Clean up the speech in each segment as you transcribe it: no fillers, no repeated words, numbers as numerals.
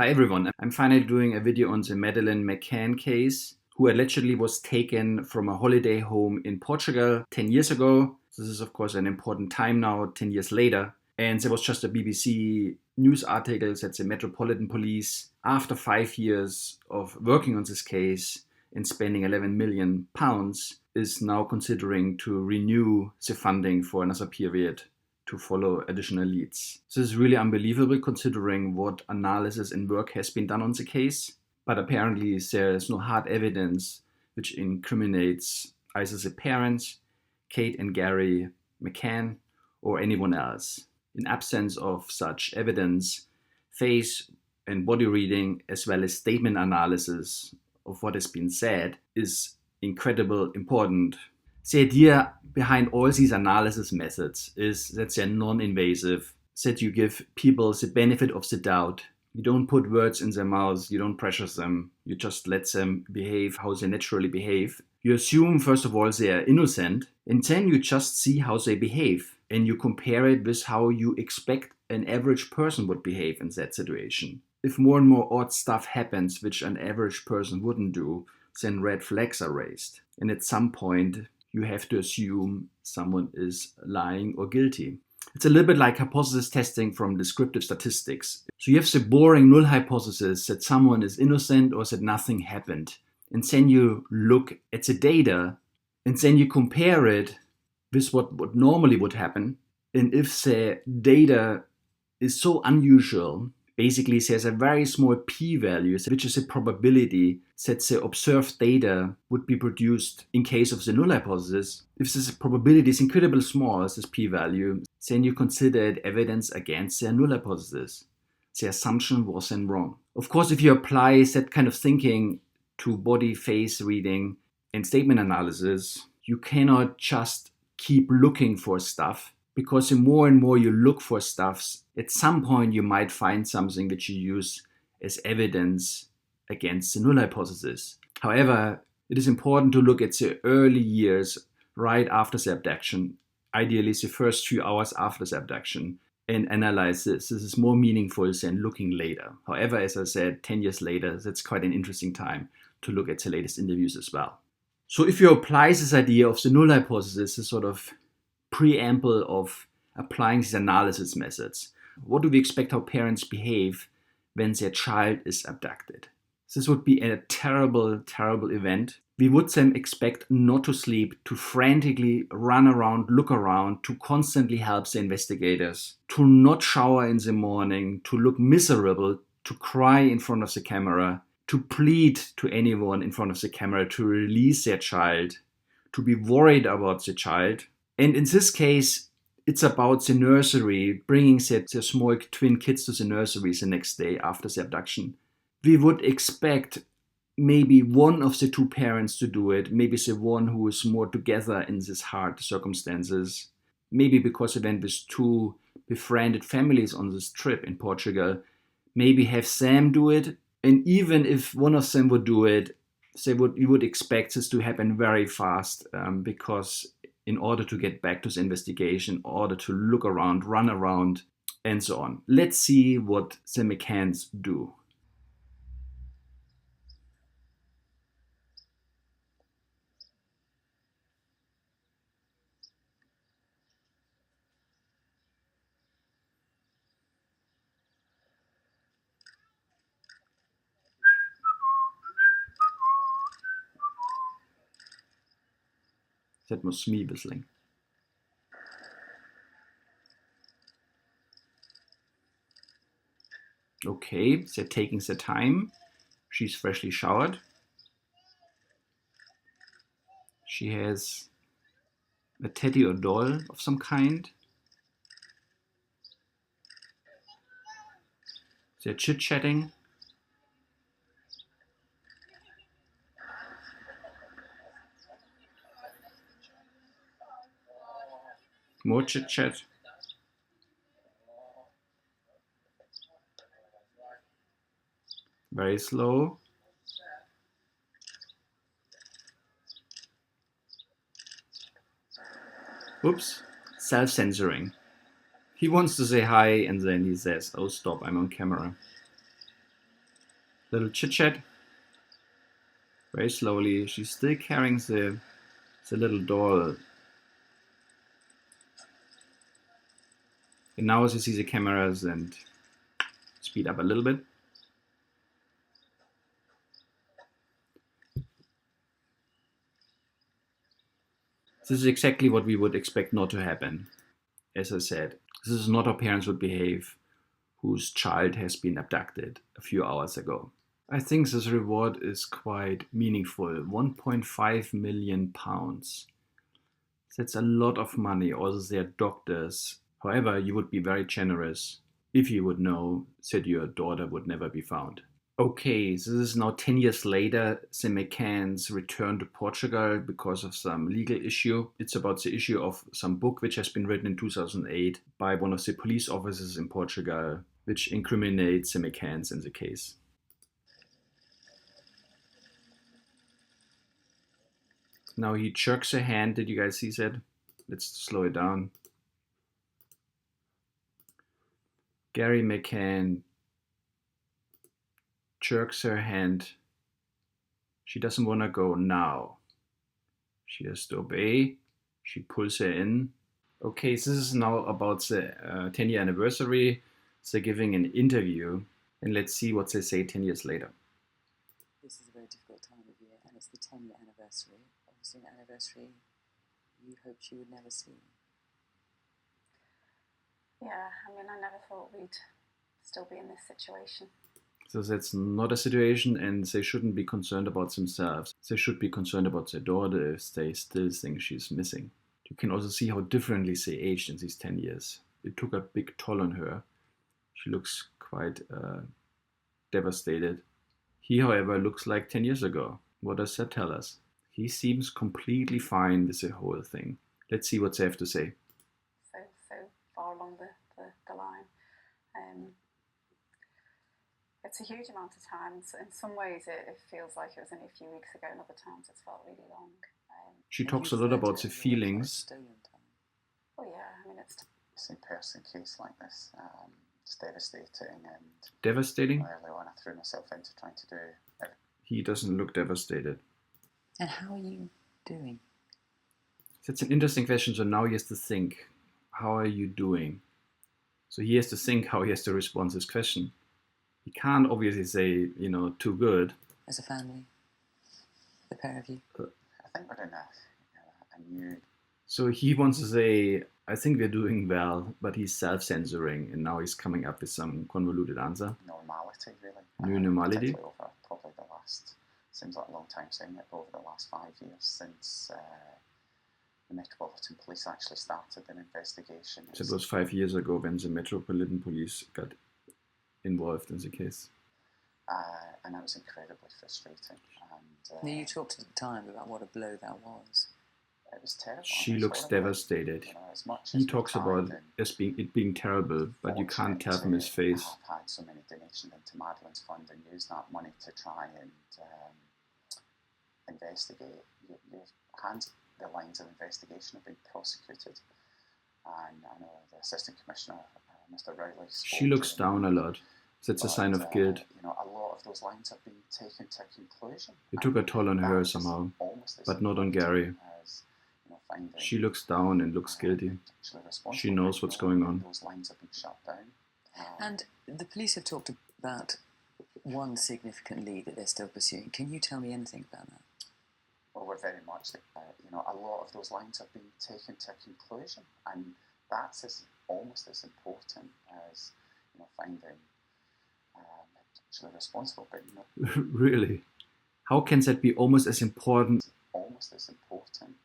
Hi everyone, I'm finally doing a video on the Madeleine McCann case, who allegedly was taken from a holiday home in Portugal 10 years ago. This is of course an important time now, 10 years later. And there was just a BBC news article that the Metropolitan Police, after 5 years of working on this case and spending £11 million, is now considering to renew the funding for another period to follow additional leads. This is really unbelievable considering what analysis and work has been done on the case, but apparently there is no hard evidence which incriminates either the parents, Kate and Gerry McCann, or anyone else. In absence of such evidence, face and body reading as well as statement analysis of what has been said is incredibly important. The idea behind all these analysis methods is that they're non-invasive, that you give people the benefit of the doubt. You don't put words in their mouths, you don't pressure them, you just let them behave how they naturally behave. You assume, first of all, they are innocent, and then you just see how they behave, and you compare it with how you expect an average person would behave in that situation. If more and more odd stuff happens which an average person wouldn't do, then red flags are raised. And at some point, you have to assume someone is lying or guilty. It's a little bit like hypothesis testing from descriptive statistics. So you have the boring null hypothesis that someone is innocent or that nothing happened. And then you look at the data and then you compare it with what normally would happen. And if the data is so unusual, basically there's a very small p-value, which is a probability that the observed data would be produced in case of the null hypothesis. If this probability is incredibly small, as this p-value, then you consider it evidence against the null hypothesis. The assumption was then wrong. Of course, if you apply that kind of thinking to body, face reading and statement analysis, you cannot just keep looking for stuff, because the more and more you look for stuff, at some point you might find something which you use as evidence against the null hypothesis. However, it is important to look at the early years right after the abduction, ideally the first few hours after the abduction, and analyze this. This is more meaningful than looking later. However, as I said, 10 years later, that's quite an interesting time to look at the latest interviews as well. So if you apply this idea of the null hypothesis, this sort of preamble of applying these analysis methods, what do we expect how parents behave when their child is abducted? This would be a terrible, terrible event. We would then expect not to sleep, to frantically run around, look around, to constantly help the investigators, to not shower in the morning, to look miserable, to cry in front of the camera, to plead to anyone in front of the camera to release their child, to be worried about the child. And in this case, it's about the nursery, bringing the small twin kids to the nursery the next day after the abduction. We would expect maybe one of the two parents to do it, maybe the one who is more together in these hard circumstances, maybe because they went with two befriended families on this trip in Portugal, maybe have them do it. And even if one of them would do it, you would expect this to happen very fast, because in order to get back to the investigation, in order to look around, run around, and so on. Let's see what the McCanns do. That was me whistling. Okay, they're taking their time. She's freshly showered. She has a teddy or doll of some kind. They're chit-chatting. More chit-chat. Very slow. Oops, self-censoring. He wants to say hi and then he says, oh stop, I'm on camera. Little chit chat. Very slowly. She's still carrying the little doll. And now as you see the cameras and speed up a little bit. This is exactly what we would expect not to happen. As I said, this is not how parents would behave whose child has been abducted a few hours ago. I think this reward is quite meaningful. 1.5 million pounds. That's a lot of money. Also, they're doctors. However, you would be very generous if you would know that your daughter would never be found. Okay, so this is now 10 years later. The McCanns return to Portugal because of some legal issue. It's about the issue of some book which has been written in 2008 by one of the police officers in Portugal, which incriminates the McCanns in the case. Now he jerks her hand. Did you guys see that? Let's slow it down. Gerry McCann jerks her hand. She doesn't want to go now. She has to obey. She pulls her in. Okay, so this is now about the 10-year anniversary. They're giving an interview, and let's see what they say 10 years later. This is a very difficult time of year, and it's the 10-year anniversary. Obviously, an anniversary you hoped you would never see. Yeah, I mean, I never thought we'd still be in this situation. So that's not a situation, and they shouldn't be concerned about themselves. They should be concerned about their daughter if they still think she's missing. You can also see how differently they aged in these 10 years. It took a big toll on her. She looks quite devastated. He, however, looks like 10 years ago. What does that tell us? He seems completely fine with the whole thing. Let's see what they have to say. So far along the line. It's a huge amount of time. So in some ways it feels like it was only a few weeks ago, and other times it's felt really long. She talks a lot about the feelings. Oh yeah, I mean it's a person case like this. It's devastating and devastating. Early on, I threw myself into trying to do it. He doesn't look devastated. And how are you doing? That's an interesting question. So now he has to think, how are you doing? So he has to think how he has to respond to this question. He can't obviously say, too good. As a family, the pair of you. I think we're in a new... So he wants to say, I think we're doing well, but he's self-censoring, and now he's coming up with some convoluted answer. Normality, really. New normality. Over probably the last, seems like a long time saying it, but over the last 5 years since the Metropolitan Police actually started an investigation. So it was 5 years ago when the Metropolitan Police got involved in the case. And that was incredibly frustrating. And you talked at the time about what a blow that was. It was terrible. She looks devastated. He talks about it being terrible, but you can't tell from his face. I've had so many donations into Madeleine's fund and used that money to try and investigate. The lines of investigation have been prosecuted, and I know the Assistant Commissioner, Mr. Rowley. She looks down a lot. That's a sign of guilt. A lot of those lines have been taken to conclusion. It took a toll on her somehow, but not on Gary. She looks down and looks guilty. She knows what's going on. Those lines have been shut down. And the police have talked about one significant lead that they're still pursuing. Can you tell me anything about that? Well, we're very much, a lot of those lines have been taken to conclusion, and that's almost as important as finding actually responsible. But really, how can that be almost as important? Almost as important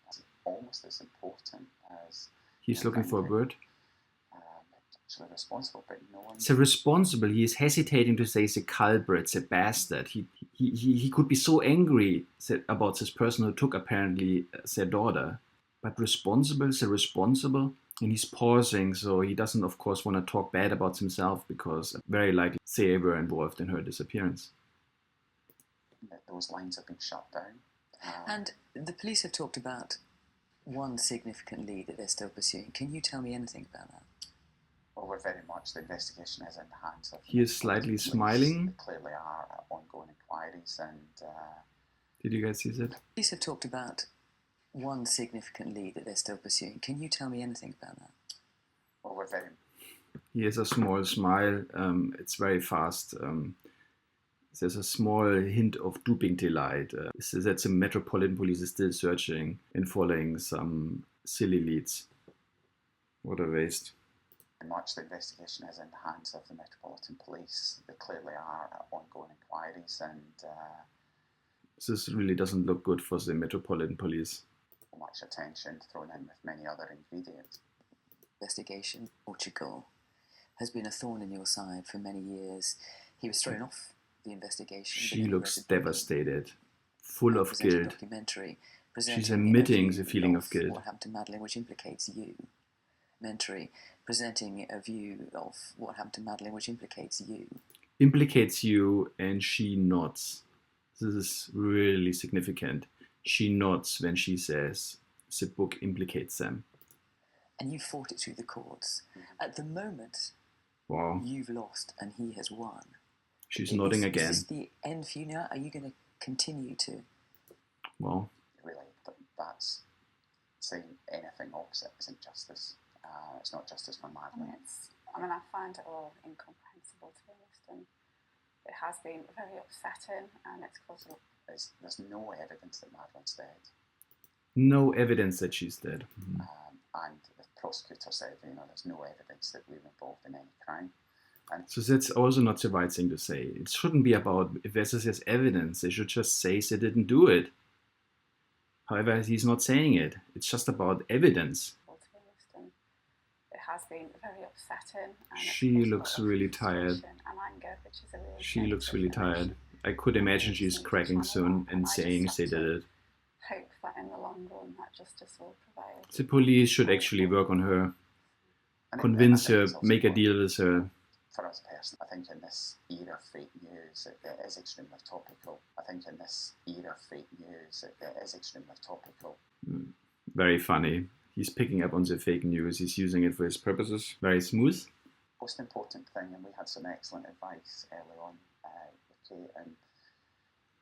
as he's looking for a word. Actually responsible, but no one. So responsible. He is hesitating to say the culprit, the bastard. He could be so angry about this person who took apparently their daughter, but responsible, so responsible. And he's pausing, so he doesn't, of course, want to talk bad about himself because very likely they were involved in her disappearance. Those lines have been shut down. And the police have talked about one significant lead that they're still pursuing. Can you tell me anything about that? Well, we're very much, the investigation is in the hands of... He is slightly smiling. Clearly are ongoing inquiries, and Did you guys see that? Police have talked about one significant lead that they're still pursuing. Can you tell me anything about that? well, we're very He has a small smile. It's very fast. There's a small hint of duping delight. So that the Metropolitan Police is still searching and following some silly leads. What a waste. much the investigation is in the hands of the Metropolitan Police. There clearly are ongoing inquiries, and This really doesn't look good for the Metropolitan Police. much attention thrown in with many other ingredients. Investigation, Portugal, has been a thorn in your side for many years. He was thrown off the investigation. She looks devastated, full of presented a guilt. documentary She's presenting admitting a the view feeling of What guilt. happened to Madeleine, which implicates you. Documentary presenting a view of what happened to Madeleine, which implicates you. Implicates you, and she nods. This is really significant. She nods when she says the book implicates them. And you fought it through the courts. At the moment, Wow. you've lost and he has won. She's nodding again. Is this the end for you now? Are you going to continue to? Wow. Really, that's saying anything opposite isn't justice. It's not justice for Madeleine. I find it all incomprehensible, to be honest, and it has been very upsetting, and it's caused There's no evidence that Madeleine's dead. No evidence that she's dead. And the prosecutor said, there's no evidence that we were involved in any crime. And So that's also not the right thing to say. It shouldn't be about if there's evidence. They should just say they didn't do it. However, he's not saying it. It's just about evidence. to be honest, and it has been very upsetting. And it's She caused a looks lot of really tired. frustration and anger, which is a really She looks really negative emotion. tired. I could imagine she's cracking soon and saying they did it. Hope that in the long run that justice will prevail. The police should actually work on her, and convince I think her, it's also make a important deal with her. For us personally, I think in this era of fake news, it is extremely topical. It is extremely topical. Very funny. He's picking up on the fake news. He's using it for his purposes. Very smooth. Most important thing, and we had some excellent advice early on with Kate, and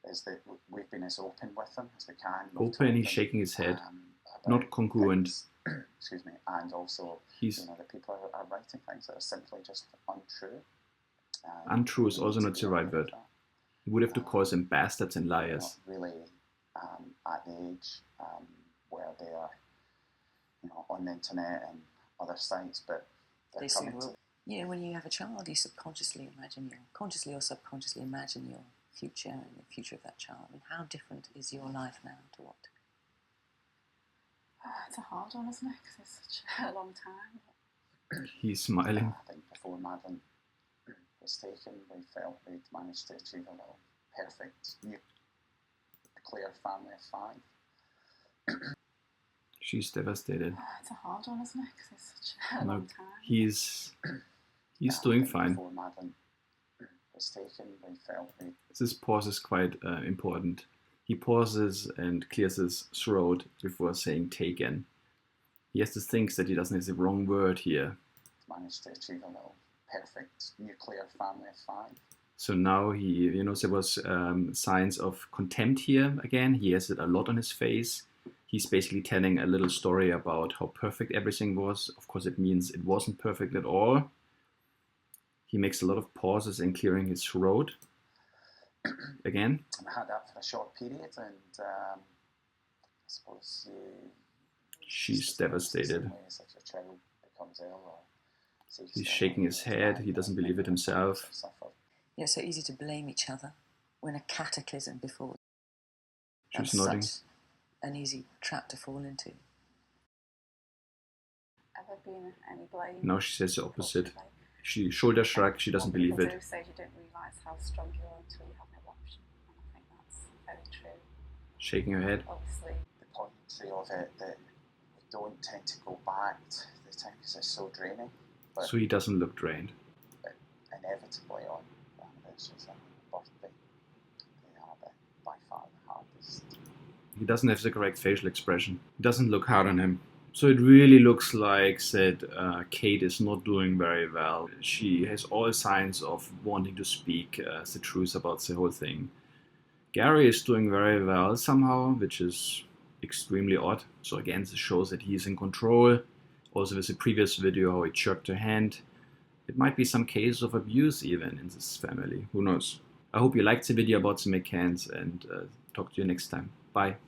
is that we've been as open with them as we can. We've Open, told he's them, shaking his head. about Not congruent. things, excuse me, and also He's that people are writing things that are simply just untrue. untrue is we also need not to the be right aware of word. that. You would have to call them bastards and They're liars. not really at the age where they are, on the internet and other sites, but they're They soon coming to. will. When you have a child, you consciously or subconsciously imagine your future and the future of that child. How different is your life now to what? It's a hard one, isn't it? Because it's such a long time. He's smiling. I think before Madeleine was taken, we felt we'd managed to achieve a little perfect nuclear family of 5. She's devastated. It's a hard one, isn't it? Because it's such a No, long time. he's I doing think fine. Before Madeleine was taken, we felt we'd This pause is quite important. He pauses and clears his throat before saying taken. He has to think that he doesn't have the wrong word here. managed to achieve a little perfect nuclear family of 5. So now he, there was signs of contempt here again. He has it a lot on his face. He's basically telling a little story about how perfect everything was. Of course, it means it wasn't perfect at all. He makes a lot of pauses and clearing his throat. Again. And I had that for a short period, and I suppose She's devastated. If your child becomes ill or He's shaking his head. He doesn't believe it himself. Yeah, so easy to blame each other when a cataclysm befalls. She's That's nodding. such an easy trap to fall into. Ever been any blame? Now she says the opposite. She shoulder shrug. She doesn't believe People it. do say you don't realise how strong you are until you have no option, and I think that's very true. Shaking her head. Obviously, The poignancy of it, that we don't tend to go back to the time because it's so draining. But So he doesn't look drained. inevitably on the anniversaries and birthday, they are by far the hardest. He doesn't have the correct facial expression. He doesn't look hard on him. So it really looks like that Kate is not doing very well. She has all signs of wanting to speak the truth about the whole thing. Gerry is doing very well somehow, which is extremely odd. So again, this shows that he's in control. Also with the previous video, how he jerked her hand. It might be some case of abuse even in this family. Who knows? I hope you liked the video about the McCanns, and talk to you next time. Bye.